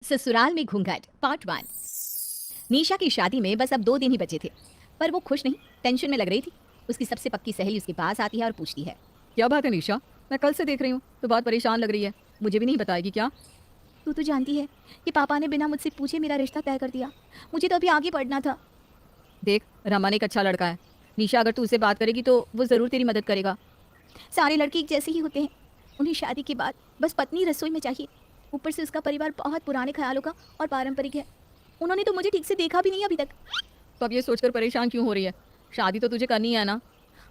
ससुराल में घूंघट पार्ट 1। निशा की शादी में बस अब 2 दिन ही बचे थे, पर वो खुश नहीं, टेंशन में लग रही थी। उसकी सबसे पक्की सहेली उसके पास आती है और पूछती है, क्या बात है निशा? मैं कल से देख रही हूँ तो बहुत परेशान लग रही है। मुझे भी नहीं बताएगी क्या? तू तो जानती है कि पापा ने बिना मुझसे पूछे मेरा रिश्ता तय कर दिया। मुझे तो अभी आगे बढ़ना था। देख, रमन एक अच्छा लड़का है। निशा, अगर तू उससे बात करेगी तो वो ज़रूर तेरी मदद करेगा। सारे लड़के एक जैसे ही होते हैं। उन्हें शादी के बाद बस पत्नी रसोई में चाहिए। ऊपर से उसका परिवार बहुत पुराने ख्यालों का और पारंपरिक है। उन्होंने तो मुझे ठीक से देखा भी नहीं अभी तक। तो अब ये सोचकर परेशान क्यों हो रही है? शादी तो तुझे करनी है ना?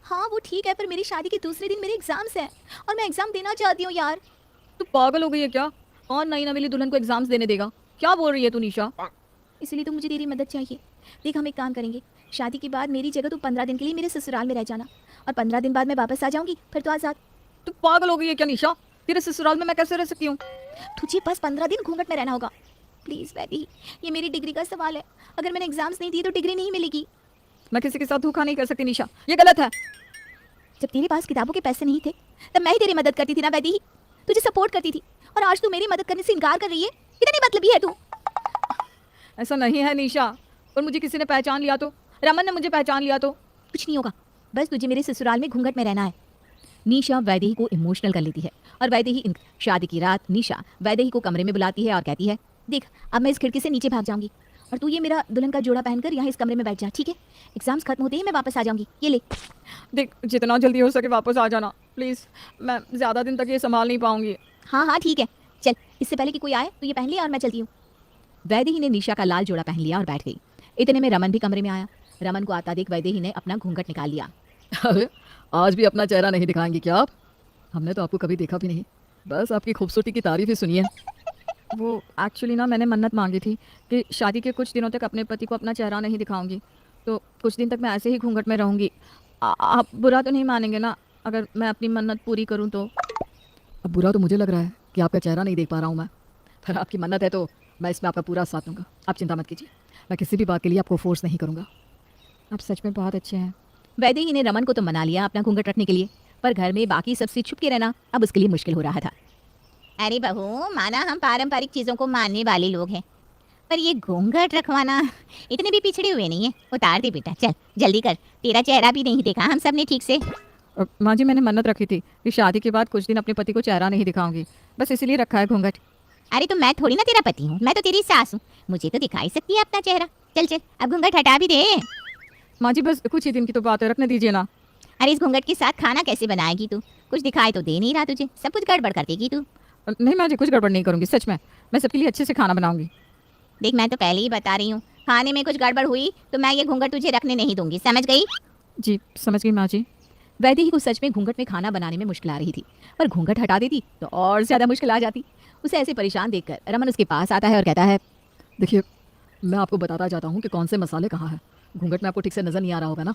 हाँ वो ठीक है, पर मेरी शादी के दूसरे दिन मेरे एग्जाम्स हैं और मैं एग्जाम देना चाहती हूँ यार। तू पागल हो गई है क्या? कौन नई नवेली दुल्हन को एग्जाम्स देने देगा? क्या बोल रही है तू निशा? इसलिए तो मुझे तेरी मदद चाहिए। देख, हम एक काम करेंगे। शादी के बाद मेरी जगह तू 15 दिन के लिए मेरे ससुराल में रह जाना, और 15 दिन बाद मैं वापस आ जाऊंगी, फिर तो आज़ाद। तू पागल हो गई है क्या निशा? तेरे ससुराल में मैं कैसे रह सकती हूँ? तुझे बस 15 दिन घूंघट में रहना होगा। प्लीज़ वैदी, ये मेरी डिग्री का सवाल है। अगर मैंने एग्जाम्स नहीं दिए तो डिग्री नहीं मिलेगी। मैं किसी के साथ धोखा नहीं कर सकती निशा, ये गलत है। जब तेरे पास किताबों के पैसे नहीं थे तब मैं ही तेरी मदद करती थी ना वैदी, तुझे सपोर्ट करती थी। और आज तू मेरी मदद करने से इनकार कर रही है। कितनी मतलबी है तू। ऐसा नहीं है निशा। और मुझे किसी ने पहचान लिया तो? रमन ने मुझे पहचान लिया तो? कुछ नहीं होगा, बस तुझे मेरे ससुराल में घूंघट में रहना है। निशा वैदेही को इमोशनल कर लेती है, और वैदेही शादी की रात निशा वैदेही को कमरे में बुलाती है और कहती है, देख अब मैं इस खिड़की से नीचे भाग जाऊंगी और तू ये मेरा दुल्हन का जोड़ा पहनकर यहाँ इस कमरे में बैठ जा, ठीक है? एग्जाम्स खत्म होते ही मैं वापस आ जाऊंगी। ये ले। देख, जितना जल्दी हो सके वापस आ जाना प्लीज़। मैं ज़्यादा दिन तक ये संभाल नहीं पाऊंगी। हाँ हाँ ठीक है, चल। इससे पहले कि कोई आए तो ये पहन लिया और मैं चलती हूँ। वैदेही ने निशा का लाल जोड़ा पहन लिया और बैठ गई। इतने में रमन भी कमरे में आया। रमन को आता देख वैदेही ने अपना घूंघट निकाल लिया। अरे, आज भी अपना चेहरा नहीं दिखाएंगी क्या आप? हमने तो आपको कभी देखा भी नहीं, बस आपकी खूबसूरती की तारीफ ही सुनी है। वो एक्चुअली ना, मैंने मन्नत मांगी थी कि शादी के कुछ दिनों तक अपने पति को अपना चेहरा नहीं दिखाऊंगी, तो कुछ दिन तक मैं ऐसे ही घूंघट में रहूंगी। आप बुरा तो नहीं मानेंगे ना अगर मैं अपनी मन्नत पूरी करूं तो? अब बुरा तो मुझे लग रहा है कि आपका चेहरा नहीं देख पा रहा हूँ मैं, पर आपकी मन्नत है तो मैं इसमें आपका पूरा साथ दूंगा। आप चिंता मत कीजिए, मैं किसी भी बात के लिए आपको फोर्स नहीं करूँगा। आप सच में बहुत अच्छे हैं। वैदेही ने रमन को तो मना लिया अपना घूंघट रखने के लिए, पर घर में बाकी सबसे छुप के रहना अब उसके लिए मुश्किल हो रहा था। अरे बहू, माना हम पारंपरिक चीजों को मानने वाले लोग हैं, पर ये घूंघट रखवाना इतने भी पिछड़े हुए नहीं है। उतार दे बेटा, चल जल्दी कर। तेरा चेहरा भी नहीं देखा हम सब ने ठीक से। माँ जी, मैंने मन्नत रखी थी कि शादी के बाद कुछ दिन अपने पति को चेहरा नहीं दिखाऊंगी, बस इसीलिए रखा है घूंघट। अरे तो मैं थोड़ी ना तेरा पति हूँ, मैं तो तेरी सास हूँ। मुझे तो दिखाई सकती है अपना चेहरा। चल चल, अब घूंघट हटा भी दे। माँ जी, बस कुछ ही दिन की तो बात है, रखने दीजिए ना। अरे इस घूंघट के साथ खाना कैसे बनाएगी तू? कुछ दिखाई तो दे नहीं रहा तुझे, सब कुछ गड़बड़ कर देगी तू। नहीं माँ जी, कुछ गड़बड़ नहीं करूँगी, सच में। मैं सबके लिए अच्छे से खाना बनाऊंगी। देख, मैं तो पहले ही बता रही हूँ, खाने में कुछ गड़बड़ हुई तो मैं ये घूंघट तुझे रखने नहीं दूंगी, समझ गई? जी समझ गई माँ जी। वैदेही को सच में घूंघट में खाना बनाने में मुश्किल आ रही थी, पर घूंघट हटा देती तो और ज्यादा मुश्किल आ जाती। उसे ऐसे परेशान देखकर रमन उसके पास आता है और कहता है, देखिए, मैं आपको बताता जाता हूँ कि कौन से मसाले कहाँ हैं। घूंघट में आपको ठीक से नज़र नहीं आ रहा होगा ना?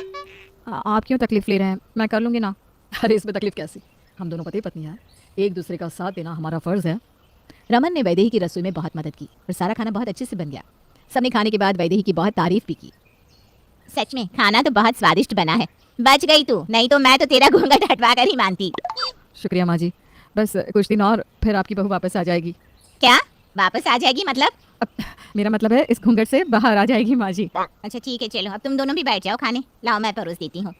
आप क्यों तकलीफ़ ले रहे हैं? मैं कर लूँगी ना। अरे, इसमें तकलीफ़ कैसी? हम दोनों पति पत्नी हैं, एक दूसरे का साथ देना हमारा फ़र्ज़ है। रमन ने वैदेही की रसोई में बहुत मदद की और सारा खाना बहुत अच्छे से बन गया। सबने खाने के बाद वैदेही की बहुत तारीफ भी की। सच में खाना तो बहुत स्वादिष्ट बना है। बच गई तू, नहीं तो मैं तो तेरा घूंघट हटवा कर ही मानती। शुक्रिया माँ जी, बस कुछ दिन और फिर आपकी बहू वापस आ जाएगी। क्या वापस आ जाएगी मतलब? मेरा मतलब है इस घूंघट से बाहर आ जाएगी माँ जी। अच्छा ठीक है, चलो अब तुम दोनों भी बैठ जाओ खाने। लाओ मैं परोस देती हूँ।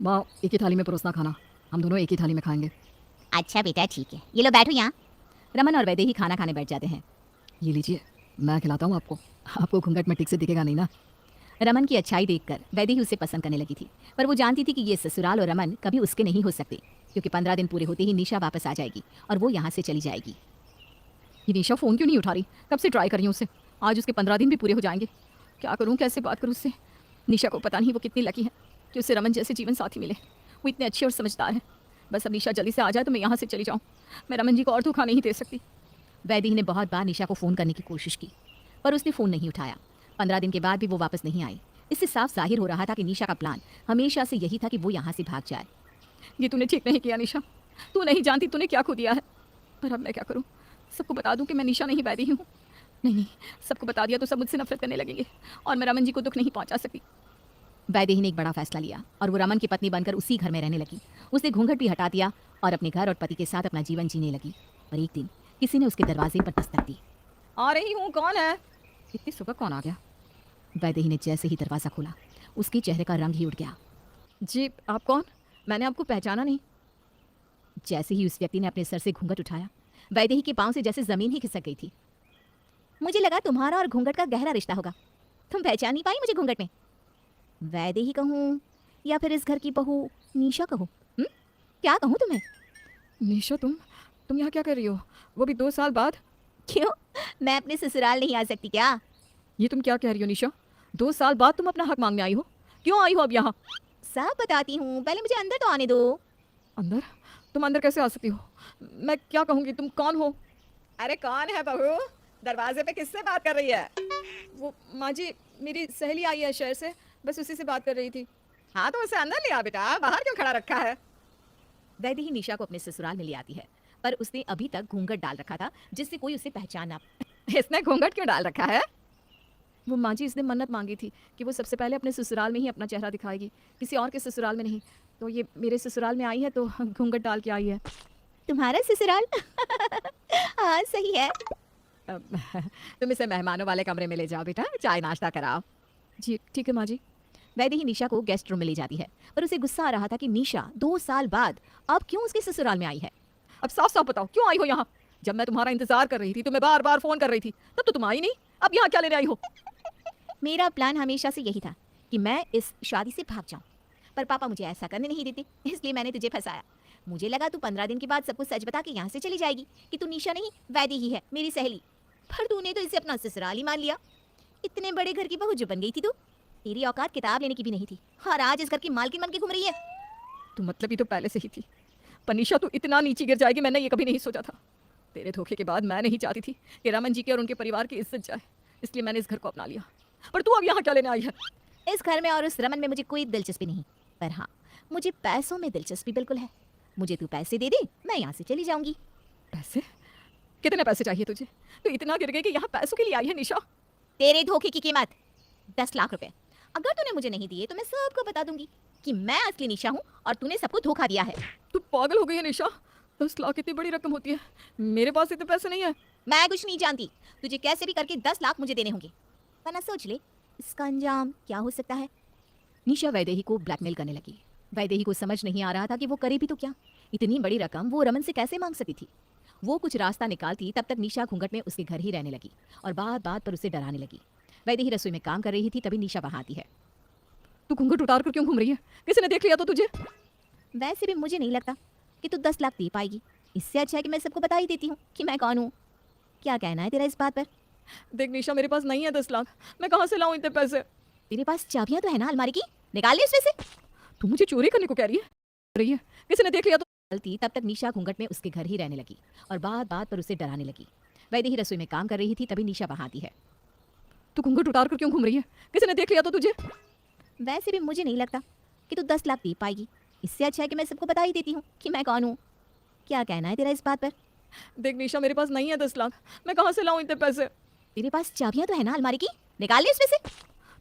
माँ, एक ही थाली में परोसना खाना, हम दोनों एक ही थाली में खाएंगे। अच्छा बेटा ठीक है, ये लो बैठो यहाँ। रमन और वैदेही खाना खाने बैठ जाते हैं। ये लीजिए, मैं खिलाता हूँ आपको। आपको घूंघट में ठीक से दिखेगा नहीं ना? रमन की अच्छाई देखकर वैदेही उसे पसंद करने लगी थी, पर वो जानती थी कि ये ससुराल और रमन कभी उसके नहीं हो सकते, क्योंकि 15 दिन पूरे होते ही निशा वापस आ जाएगी और वो यहाँ से चली जाएगी। ये निशा फ़ोन क्यों नहीं उठा रही? कब से ट्राई कर रही हूँ उसे, आज उसके 15 दिन भी पूरे हो जाएंगे। क्या करूँ, कैसे बात करूँ उससे? निशा को पता नहीं वो कितनी लकी है कि उसे रमन जैसे जीवन साथी मिले। वो इतने अच्छे और समझदार है। बस अब निशा जल्दी से आ जाए तो मैं यहाँ से चली जाऊँ। मैं रमन जी को और धोखा नहीं दे सकती। वैदेही ने बहुत बार निशा को फ़ोन करने की कोशिश की, पर उसने फ़ोन नहीं उठाया। 15 दिन के बाद भी वो वापस नहीं आई। इससे साफ जाहिर हो रहा था कि निशा का प्लान हमेशा से यही था कि वो यहाँ से भाग जाए। ये तूने ठीक नहीं किया निशा, तू नहीं जानती तूने क्या खो दिया है। पर अब मैं क्या करूँ? सबको बता दूँ कि मैं निशा नहीं वैदेही हूँ? नहीं, सबको बता दिया तो सब मुझसे नफरत करने लगेंगे और मैं रमन जी को दुख नहीं पहुँचा सकती। वैदेही ने एक बड़ा फैसला लिया और वो रमन की पत्नी बनकर उसी घर में रहने लगी। उसने घूंघट भी हटा दिया और अपने घर और पति के साथ अपना जीवन जीने लगी। पर एक दिन किसी ने उसके दरवाजे पर दस्तक दी। आ रही हूँ, कौन है? इतनी सुबह कौन आ गया? वैदेही ने जैसे ही दरवाज़ा खोला, उसके चेहरे का रंग ही उड़ गया। जी, आप कौन? मैंने आपको पहचाना नहीं। जैसे ही उस व्यक्ति ने अपने सर से घूंघट उठाया, वैदेही के पांव से जैसे जमीन ही खिसक गई थी। मुझे लगा तुम्हारा और घूंघट का गहरा रिश्ता होगा। तुम पहचान नहीं पाई मुझे घूंघट में। वैदेही कहूँ या फिर इस घर की बहू निशा कहूँ? क्या कहूँ तुम्हें? निशा, तुम यहाँ क्या कर रही हो? वो भी 2 साल बाद? क्यों, मैं अपने ससुराल नहीं आ सकती क्या? ये तुम क्या कह रही हो निशा? 2 साल बाद तुम अपना हक मांगने आई हो? क्यों आई हो अब यहाँ? सब बताती हूँ, पहले मुझे अंदर तो आने दो। अंदर? तुम अंदर कैसे आ सकती हो? मैं क्या कहूँगी, तुम कौन हो? अरे कौन है बहू? दरवाजे पे किससे बात कर रही है? वो माँ जी, मेरी सहेली आई है शहर से, बस उसी से बात कर रही थी। हाँ तो उसे अंदर ले आ बेटा, बाहर क्यों खड़ा रखा है? वैदेही निशा को अपने ससुराल में ले आती है, पर उसने अभी तक घूंघट डाल रखा था जिससे कोई उसे पहचान ना। इसने घूंघट क्यों डाल रखा है? वो माँ जी, इसने मन्नत मांगी थी कि वो सबसे पहले अपने ससुराल में ही अपना चेहरा दिखाएगी, किसी और के ससुराल में नहीं। तो ये मेरे ससुराल में आई है तो घूंघट डाल के आई है। तुम्हारा ससुराल? हाँ सही है। तुम इसे मेहमानों वाले कमरे में ले जाओ बेटा, चाय नाश्ता कराओ। जी ठीक है माँ जी। वैदेही निशा को गेस्ट रूम में ले जाती है, पर उसे गुस्सा आ रहा था कि निशा 2 साल बाद अब क्यों उसके ससुराल में आई है। अब साफ साफ बताओ, क्यों आई हो यहाँ? जब मैं तुम्हारा इंतजार कर रही थी, तुम्हें बार बार फोन कर रही थी, तब तो तुम आई नहीं। अब यहाँ क्या लेने आई हो? मेरा प्लान हमेशा से यही था कि मैं इस शादी से भाग जाऊं, पर पापा मुझे ऐसा करने नहीं देते, इसलिए मैंने तुझे फंसाया। मुझे लगा तू 15 दिन के बाद सब कुछ सच बता के यहाँ से चली जाएगी कि तू निशा नहीं वैदेही है, मेरी सहेली। पर तूने तो इसे अपना ससुराल ही मान लिया। इतने बड़े घर की बहू जो बन गई थी तू। तेरी औकात किताब लेने की भी नहीं थी, और आज इस घर की मालकिन बन के घूम रही है। तो मतलब ये तो पहले से ही थी। पनीशा, तू इतना नीचे गिर जाएगी मैंने ये कभी नहीं सोचा था। तेरे धोखे के बाद मैं नहीं चाहती थी कि रमन जी के और उनके परिवार की इज्जत जाए, इसलिए मैंने इस घर को अपना लिया। पर तू अब यहाँ क्या लेने आई है? इस घर में और उस रमन में मुझे कोई दिलचस्पी नहीं, पर हाँ मुझे पैसों में दिलचस्पी बिल्कुल है। मुझे तू पैसे दे दे, मैं यहाँ से चली जाऊंगी। पैसे? कितने पैसे चाहिए तुझे? तो इतना गिर गई कि यहाँ पैसों के लिए आई है निशा? तेरे धोखे की कीमत 10 लाख रुपए। अगर तूने मुझे नहीं दिए तो मैं सबको बता दूंगी कि मैं असली निशा हूँ और तूने सबको धोखा दिया है। तू पागल हो गई है निशा? 10 लाख इतनी बड़ी रकम होती है? मेरे पास इतने पैसे नहीं है। मैं कुछ नहीं जानती, तुझे कैसे भी करके 10 लाख मुझे देने होंगे, वरना सोच ले इसका अंजाम क्या हो सकता है। निशा वैदेही को ब्लैकमेल करने लगी। वैदेही को समझ नहीं आ रहा था कि वो करे भी तो क्या। इतनी बड़ी रकम वो रमन से कैसे मांग सकती थी। वो कुछ रास्ता निकालती तब तक निशा घूंघट में उसके घर ही रहने लगी और बात बात पर उसे डराने लगी। वैदेही रसोई में काम कर रही थी, तभी निशा वहां आती है। तू घूंघट उतार कर क्यों घूम रही है? किसी ने देख लिया तो तुझे? वैसे भी मुझे नहीं लगता कि तू 10 लाख दे पाएगी। इससे अच्छा है कि मैं सबको बता ही देती हूँ कि मैं कौन हूँ। क्या कहना है तेरा इस बात पर? देख निशा, मेरे पास नहीं है 10 लाख। मैं कहाँ से लाऊं इतने पैसे? तेरे पास चाबियां तो है ना अलमारी की, निकाल ले उसमें से। तू मुझे चोरी करने को कह रही है? किसी ने देख लिया तो? चलती तब तक निशा घूंघट में उसके घर ही रहने लगी और बात बात पर उसे डराने लगी। वैदेही रसोई में काम कर रही थी, तभी निशा वहां आती है। तू घूंघट उतार कर क्यों घूम रही है? किसी ने देख लिया तो तुझे? वैसे भी मुझे नहीं लगता कि तू 10 लाख दे पाएगी। इससे अच्छा है कि मैं सबको बता ही देती हूँ कि मैं कौन हूँ। क्या कहना है तेरा इस बात पर? देख निशा, मेरे पास नहीं है 10 लाख। मैं कहाँ से लाऊं इतने पैसे? तेरे पास चाबियां तो है ना अलमारी की, निकाल ले उसमें से।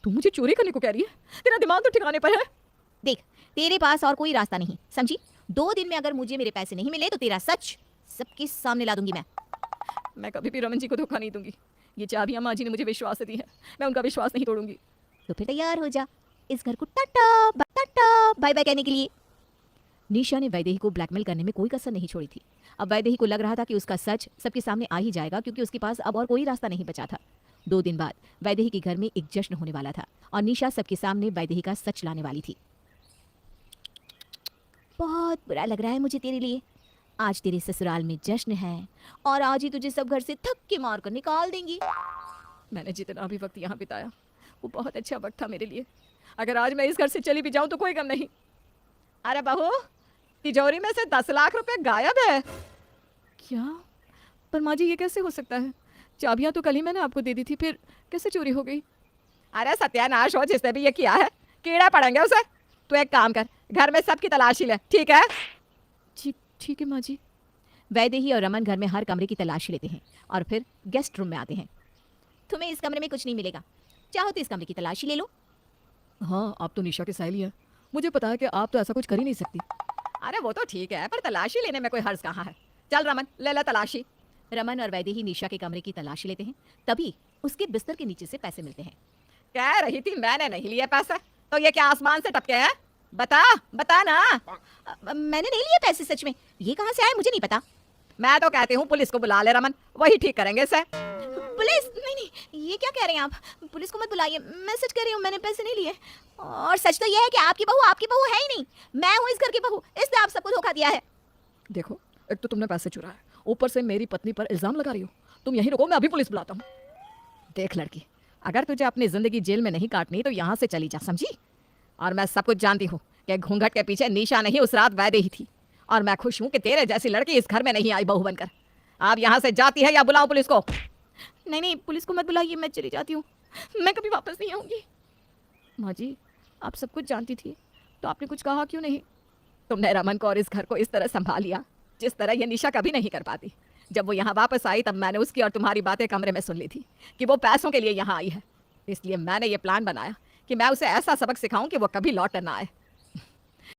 तू मुझे चोरी करने को कह रही है? तेरा दिमाग तो ठिकाने पर है? देख, तेरे पास और कोई रास्ता नहीं, समझी? 2 दिन में अगर मुझे मेरे पैसे नहीं मिले तो तेरा सच सबके सामने ला दूंगी मैं कभी भी रमन जी को धोखा नहीं दूंगी। ये चाबियां माँ जी ने मुझे विश्वास से दी है, मैं उनका विश्वास नहीं तोड़ूंगी। तो फिर तैयार हो जा इस घर को टाटा बाय बाय कहने के लिए। निशा ने वैदेही को ब्लैकमेल करने में कोई कसर नहीं छोड़ी थी। अब वैदेही को लग रहा था कि उसका सच सबके सामने आ ही जाएगा, क्योंकि उसके पास अब और कोई रास्ता नहीं बचा था। 2 दिन बाद वैदेही के घर में एक जश्न होने वाला था और निशा सबके सामने वैदेही का सच लाने वाली थी। बहुत बुरा लग रहा है मुझे तेरे लिए। आज तेरे ससुराल में जश्न है और आज ही तुझे सब घर से थक्के मार कर निकाल देंगी। मैंने जितना भी वक्त यहाँ बिताया वो बहुत अच्छा वक्त था मेरे लिए। अगर आज मैं इस घर से चली भी जाऊं तो कोई गम नहीं। अरे बहू, तिजोरी में से 10 लाख रुपए गायब है। क्या? पर माँ जी, ये कैसे हो सकता है? चाबियां तो कल ही मैंने आपको दे दी थी, फिर कैसे चोरी हो गई? अरे सत्यानाश हो जिसने भी ये किया है, कीड़ा पड़ेंगे उसे। तू एक काम कर, घर में सबकी तलाशी ले, ठीक है? ठीक है माँ जी। वैदेही और रमन घर में हर कमरे की तलाशी लेते हैं और फिर गेस्ट रूम में आते हैं। तुम्हें इस कमरे में कुछ नहीं मिलेगा, चाहो तो इस कमरे की तलाशी ले लो। हाँ, आप तो निशा की सहेली है, मुझे पता है कि आप तो ऐसा कुछ कर ही नहीं सकती। अरे वो तो ठीक है, पर तलाशी लेने में कोई हर्ज कहाँ है। चल रमन, ले ले तलाशी। रमन और वैदेही निशा के कमरे की तलाशी लेते हैं। तभी उसके बिस्तर के नीचे से पैसे मिलते हैं। कह रही थी मैंने नहीं लिए पैसे, तो ये क्या आसमान से टपके हैं? बता बता ना। मैंने नहीं लिए पैसे, सच में। ये कहाँ से आए मुझे नहीं पता। मैं तो कहती हूँ पुलिस को बुला ले रमन, वही ठीक करेंगे इसे। पुलिस? नहीं नहीं, ये क्या कह रहे हैं आप? पुलिस को मत बुलाइए, मैं सच कह रही हूँ, मैंने पैसे नहीं लिए। और सच तो ये है कि आपकी बहू है ही नहीं। मैं हूँ इस घर की बहू, इसलिए आप सबको धोखा दिया है। देखो, एक तो तुमने पैसे चुराए, ऊपर से मेरी पत्नी पर इल्जाम लगा रही हो। तुम यहीं रुको, मैं अभी पुलिस बुलाता हूँ। देख लड़की, अगर तुझे अपनी जिंदगी जेल में नहीं काटनी तो यहाँ से चली जा, समझी? और मैं सब कुछ जानती हूँ कि घूंघट के पीछे निशा नहीं उस रात वैदेही थी। और मैं खुश हूँ कि तेरे जैसी लड़की इस घर में नहीं आई बहू बनकर। आप यहाँ से जाती है या बुलाओ पुलिस को? नहीं नहीं, पुलिस को मत बुलाइए, मैं चली जाती हूँ। मैं कभी वापस नहीं आऊंगी। माँ जी, आप सब कुछ जानती थी तो आपने कुछ कहा क्यों नहीं? तुमने रमन को और इस घर को इस तरह संभाल लिया जिस तरह ये निशा कभी नहीं कर पाती। जब वो यहाँ वापस आई तब मैंने उसकी और तुम्हारी बातें कमरे में सुन ली थी कि वो पैसों के लिए यहाँ आई है। इसलिए मैंने ये प्लान बनाया कि मैं उसे ऐसा सबक सिखाऊं कि वो कभी लौट कर ना आए।